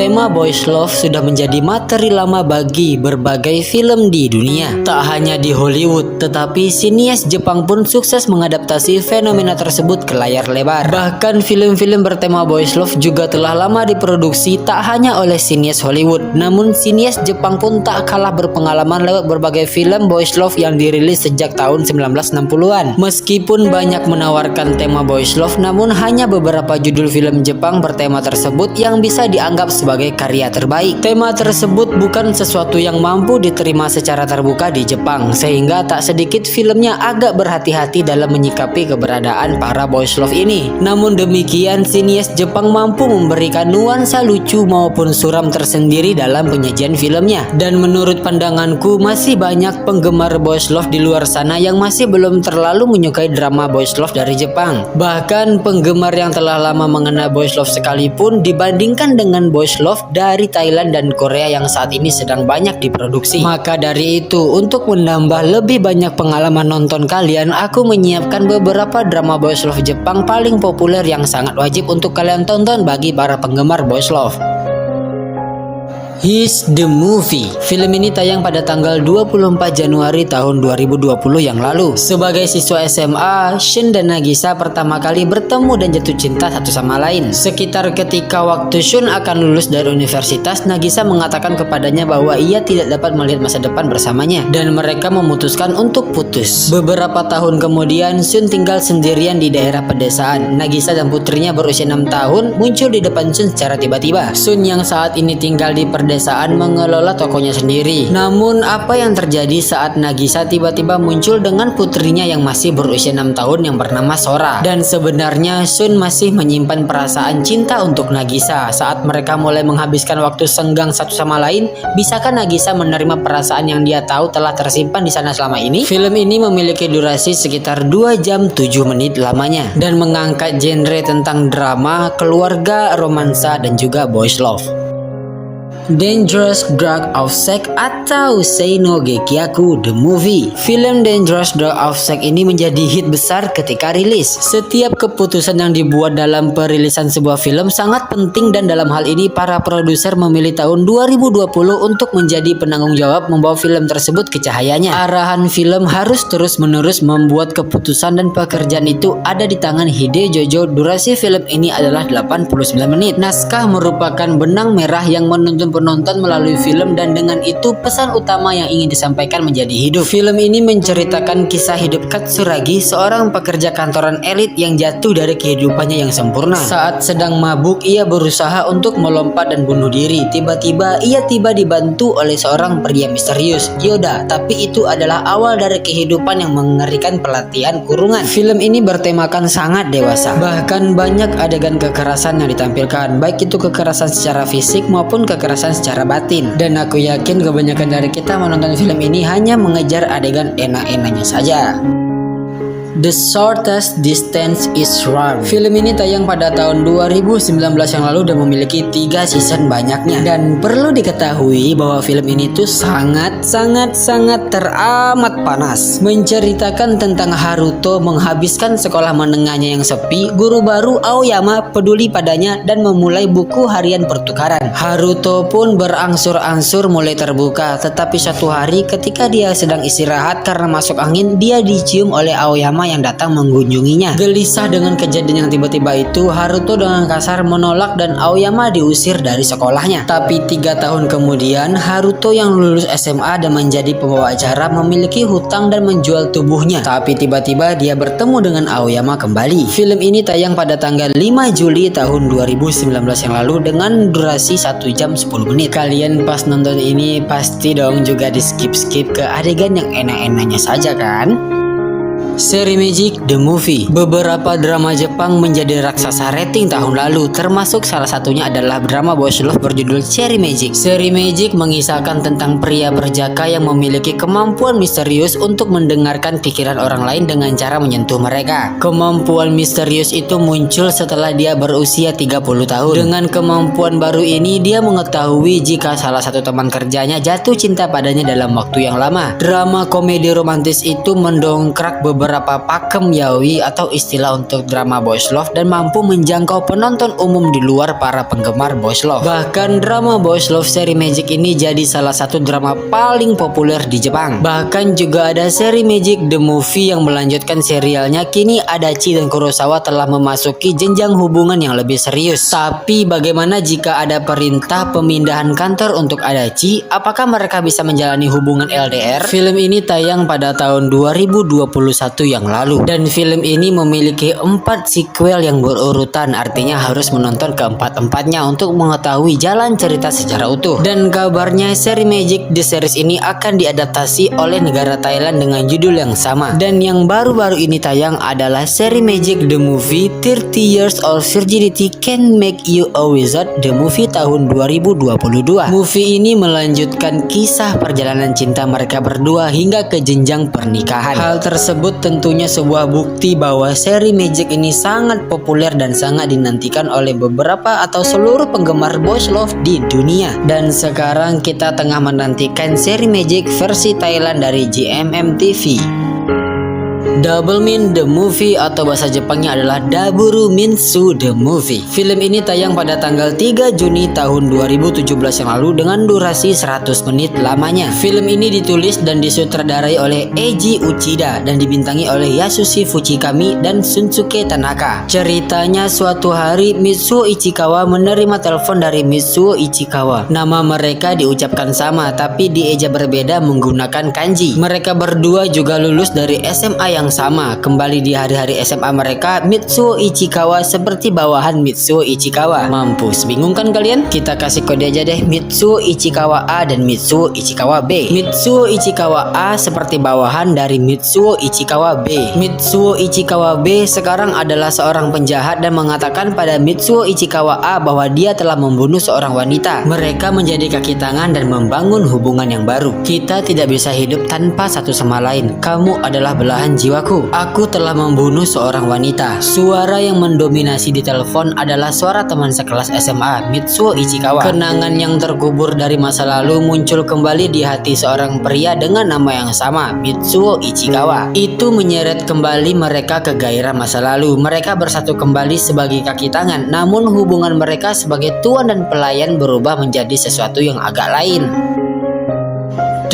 Tema boys love sudah menjadi materi lama bagi berbagai film di dunia. Tak hanya di Hollywood, tetapi sinias Jepang pun sukses mengadaptasi fenomena tersebut ke layar lebar. Bahkan film-film bertema boys love juga telah lama diproduksi tak hanya oleh sinias Hollywood, namun sinias Jepang pun tak kalah berpengalaman lewat berbagai film boys love yang dirilis sejak tahun 1960-an. Meskipun banyak menawarkan tema boys love, namun hanya beberapa judul film Jepang bertema tersebut yang bisa dianggap sebagai karya terbaik. Tema tersebut bukan sesuatu yang mampu diterima secara terbuka di Jepang, sehingga tak sedikit filmnya agak berhati-hati dalam menyikapi keberadaan para boys love ini. Namun demikian, sinias Jepang mampu memberikan nuansa lucu maupun suram tersendiri dalam penyajian filmnya. Dan menurut pandanganku, masih banyak penggemar boys love di luar sana yang masih belum terlalu menyukai drama boys love dari Jepang. Bahkan penggemar yang telah lama mengenal boys love sekalipun dibandingkan dengan boys love dari Thailand dan Korea yang saat ini sedang banyak diproduksi. Maka dari itu, untuk menambah lebih banyak pengalaman nonton kalian, aku menyiapkan beberapa drama boys love Jepang paling populer yang sangat wajib untuk kalian tonton bagi para penggemar boys love. He's the Movie. Film ini tayang pada tanggal 24 Januari tahun 2020 yang lalu. Sebagai siswa SMA, Shun dan Nagisa pertama kali bertemu dan jatuh cinta satu sama lain. Sekitar ketika waktu Shun akan lulus dari universitas, Nagisa mengatakan kepadanya bahwa ia tidak dapat melihat masa depan bersamanya dan mereka memutuskan untuk putus. Beberapa tahun kemudian, Shun tinggal sendirian di daerah pedesaan. Nagisa dan putrinya berusia 6 tahun muncul di depan Shun secara tiba-tiba. Shun yang saat ini tinggal di pedesaan mengelola tokonya sendiri. Namun apa yang terjadi saat Nagisa tiba-tiba muncul dengan putrinya yang masih berusia 6 tahun yang bernama Sora? Dan sebenarnya Shun masih menyimpan perasaan cinta untuk Nagisa. Saat mereka mulai menghabiskan waktu senggang satu sama lain, bisakah Nagisa menerima perasaan yang dia tahu telah tersimpan di sana selama ini? Film ini memiliki durasi sekitar 2 jam 7 menit lamanya dan mengangkat genre tentang drama, keluarga, romansa, dan juga boys love. Dangerous Drug of Sex atau Seino Gekyaku The Movie. Film Dangerous Drug of Sex ini menjadi hit besar ketika rilis. Setiap keputusan yang dibuat dalam perilisan sebuah film sangat penting, dan dalam hal ini para produser memilih tahun 2020 untuk menjadi penanggung jawab membawa film tersebut ke cahayanya. Arahan film harus terus-menerus membuat keputusan dan pekerjaan itu ada di tangan Hide Jojo. Durasi film ini adalah 89 menit. Naskah merupakan benang merah yang menuntun penonton melalui film, dan dengan itu pesan utama yang ingin disampaikan menjadi hidup. Film ini menceritakan kisah hidup Katsuragi, seorang pekerja kantoran elit yang jatuh dari kehidupannya yang sempurna. Saat sedang mabuk, ia berusaha untuk melompat dan bunuh diri. Tiba-tiba ia tiba dibantu oleh seorang pria misterius, Yoda, tapi itu adalah awal dari kehidupan yang mengerikan pelatihan kurungan. Film ini bertemakan sangat dewasa. Bahkan banyak adegan kekerasan yang ditampilkan, baik itu kekerasan secara fisik maupun kekerasan secara batin. Dan aku yakin kebanyakan dari kita menonton film ini hanya mengejar adegan enak-enaknya saja. The Shortest Distance is Run. Film ini tayang pada tahun 2019 yang lalu dan memiliki 3 season banyaknya. Dan perlu diketahui bahwa film ini tuh sangat teramat panas. Menceritakan tentang Haruto menghabiskan sekolah menengahnya yang sepi, guru baru Aoyama peduli padanya dan memulai buku harian pertukaran. Haruto pun berangsur-angsur mulai terbuka, tetapi suatu hari ketika dia sedang istirahat karena masuk angin, dia dicium oleh Aoyama yang datang mengunjunginya. Gelisah dengan kejadian yang tiba-tiba itu, Haruto dengan kasar menolak dan Aoyama diusir dari sekolahnya. Tapi 3 tahun kemudian, Haruto yang lulus SMA dan menjadi pembawa acara memiliki hutang dan menjual tubuhnya. Tapi tiba-tiba dia bertemu dengan Aoyama kembali. Film ini tayang pada tanggal 5 Juli tahun 2019 yang lalu dengan durasi 1 jam 10 menit. Kalian pas nonton ini pasti dong juga di skip-skip ke adegan yang enak-enaknya saja kan? Cherry Magic The Movie. Beberapa drama Jepang menjadi raksasa rating tahun lalu, termasuk salah satunya adalah drama boys love berjudul Cherry Magic. Cherry Magic mengisahkan tentang pria berjaka yang memiliki kemampuan misterius untuk mendengarkan pikiran orang lain dengan cara menyentuh mereka. Kemampuan misterius itu muncul setelah dia berusia 30 tahun. Dengan kemampuan baru ini, dia mengetahui jika salah satu teman kerjanya jatuh cinta padanya dalam waktu yang lama. Drama komedi romantis itu mendongkrak beberapa beberapa pakem yaoi atau istilah untuk drama boys love dan mampu menjangkau penonton umum di luar para penggemar boys love. Bahkan drama boys love seri Magic ini jadi salah satu drama paling populer di Jepang. Bahkan juga ada seri Magic The Movie yang melanjutkan serialnya. Kini Adachi dan Kurosawa telah memasuki jenjang hubungan yang lebih serius. Tapi bagaimana jika ada perintah pemindahan kantor untuk Adachi? Apakah mereka bisa menjalani hubungan LDR? Film ini tayang pada tahun 2021 yang lalu dan film ini memiliki 4 sequel yang berurutan, artinya harus menonton keempat-empatnya untuk mengetahui jalan cerita secara utuh. Dan kabarnya seri Magic The Series ini akan diadaptasi oleh negara Thailand dengan judul yang sama. Dan yang baru-baru ini tayang adalah seri Magic The Movie 30 Years of Virginity Can Make You a Wizard The Movie tahun 2022. Movie ini melanjutkan kisah perjalanan cinta mereka berdua hingga ke jenjang pernikahan. Hal tersebut tentunya sebuah bukti bahwa seri Magic ini sangat populer dan sangat dinantikan oleh beberapa atau seluruh penggemar boys love di dunia. Dan sekarang kita tengah menantikan seri Magic versi Thailand dari JMM TV. Double Min The Movie atau bahasa Jepangnya adalah Daburu Minsu The Movie. Film ini tayang pada tanggal 3 Juni tahun 2017 yang lalu dengan durasi 100 menit lamanya. Film ini ditulis dan disutradarai oleh Eiji Uchida dan dibintangi oleh Yasushi Fujikami dan Shunsuke Tanaka. Ceritanya suatu hari Mitsuo Ichikawa menerima telepon dari Mitsuo Ichikawa. Nama mereka diucapkan sama tapi dieja berbeda menggunakan kanji. Mereka berdua juga lulus dari SMA yang sama. Kembali di hari-hari SMA mereka, Mitsuo Ichikawa seperti bawahan Mitsuo Ichikawa. Mampus, bingung kan kalian? Kita kasih kode aja deh, Mitsuo Ichikawa A dan Mitsuo Ichikawa B. Mitsuo Ichikawa A seperti bawahan dari Mitsuo Ichikawa B. Mitsuo Ichikawa B sekarang adalah seorang penjahat dan mengatakan pada Mitsuo Ichikawa A bahwa dia telah membunuh seorang wanita. Mereka menjadi kaki tangan dan membangun hubungan yang baru. Kita tidak bisa hidup tanpa satu sama lain. Kamu adalah belahan jiwaku. Aku telah membunuh seorang wanita. Suara yang mendominasi di telepon adalah suara teman sekelas SMA, Mitsuo Ichikawa. Kenangan yang terkubur dari masa lalu muncul kembali di hati seorang pria dengan nama yang sama, Mitsuo Ichikawa. Itu menyeret kembali mereka ke gairah masa lalu. Mereka bersatu kembali sebagai kaki tangan, namun hubungan mereka sebagai tuan dan pelayan berubah menjadi sesuatu yang agak lain.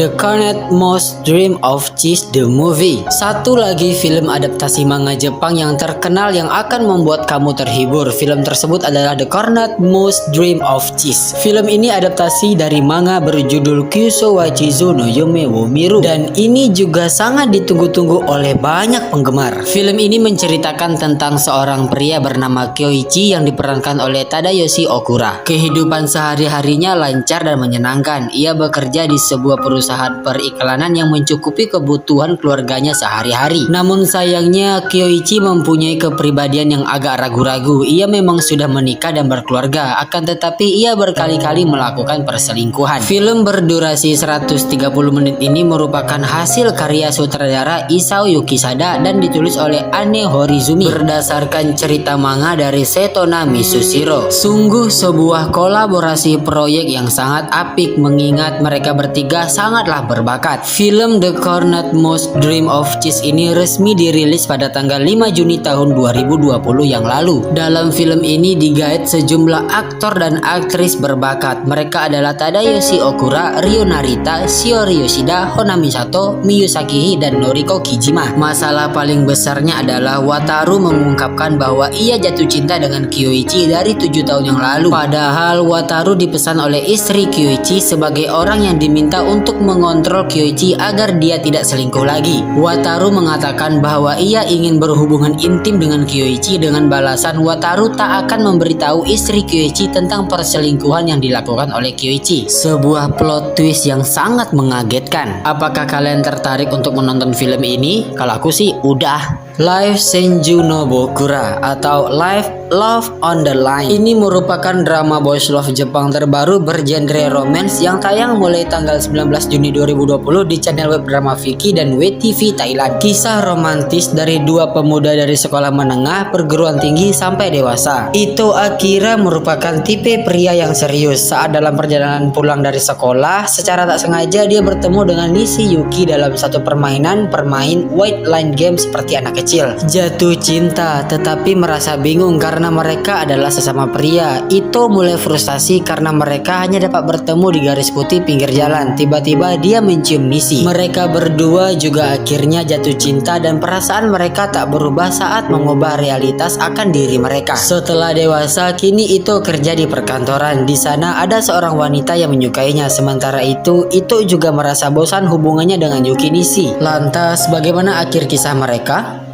The Cornet Most Dream of Cheese The Movie. Satu lagi film adaptasi manga Jepang yang terkenal yang akan membuat kamu terhibur. Film tersebut adalah The Cornet Most Dream of Cheese. Film ini adaptasi dari manga berjudul Kyuso wa Chizu no Yume wo Miru dan ini juga sangat ditunggu-tunggu oleh banyak penggemar. Film ini menceritakan tentang seorang pria bernama Kyoichi yang diperankan oleh Tadayoshi Okura. Kehidupan sehari-harinya lancar dan menyenangkan. Ia bekerja di sebuah perusahaan periklanan yang mencukupi kebutuhan keluarganya sehari-hari. Namun sayangnya Kyoichi mempunyai kepribadian yang agak ragu-ragu. Ia memang sudah menikah dan berkeluarga, akan tetapi ia berkali-kali melakukan perselingkuhan. Film berdurasi 130 menit ini merupakan hasil karya sutradara Isao Yukisada dan ditulis oleh Ane Horizumi berdasarkan cerita manga dari Setona Misushiro. Sungguh sebuah kolaborasi proyek yang sangat apik mengingat mereka bertiga sangatlah berbakat. Film The Cornet Most Dream of Cheese ini resmi dirilis pada tanggal 5 Juni tahun 2020 yang lalu. Dalam film ini digait sejumlah aktor dan aktris berbakat. Mereka adalah Tadayoshi Okura, Ryo Narita, Shiori Yoshida, Honami Sato, Miyu Sakihi, dan Noriko Kijima. Masalah paling besarnya adalah Wataru mengungkapkan bahwa ia jatuh cinta dengan Kyoichi dari 7 tahun yang lalu. Padahal Wataru dipesan oleh istri Kyoichi sebagai orang yang diminta untuk mengontrol Kyoichi agar dia tidak selingkuh lagi. Wataru mengatakan bahwa ia ingin berhubungan intim dengan Kyoichi. Dengan balasan, Wataru tak akan memberitahu istri Kyoichi tentang perselingkuhan yang dilakukan oleh Kyoichi. Sebuah plot twist yang sangat mengagetkan. Apakah kalian tertarik untuk menonton film ini? Kalau aku sih udah. Life Senju no Bokura atau Life Love on the Line. Ini merupakan drama boys love Jepang terbaru bergenre romance yang tayang mulai tanggal 19 Juni 2020 di channel web drama Viki dan WeTV Thailand. Kisah romantis dari dua pemuda dari sekolah menengah, perguruan tinggi sampai dewasa. Ito Akira merupakan tipe pria yang serius. Saat dalam perjalanan pulang dari sekolah, secara tak sengaja dia bertemu dengan Nishiyuki dalam satu permainan white line game seperti anak kecil. Jatuh cinta tetapi merasa bingung karena mereka adalah sesama pria. Ito mulai frustasi karena mereka hanya dapat bertemu di garis putih pinggir jalan. Tiba-tiba dia mencium Nishi. Mereka berdua juga akhirnya jatuh cinta dan perasaan mereka tak berubah saat mengubah realitas akan diri mereka. Setelah dewasa, kini Ito kerja di perkantoran. Di sana ada seorang wanita yang menyukainya. Sementara itu, Ito juga merasa bosan hubungannya dengan Yuki Nishi. Lantas, bagaimana akhir kisah mereka?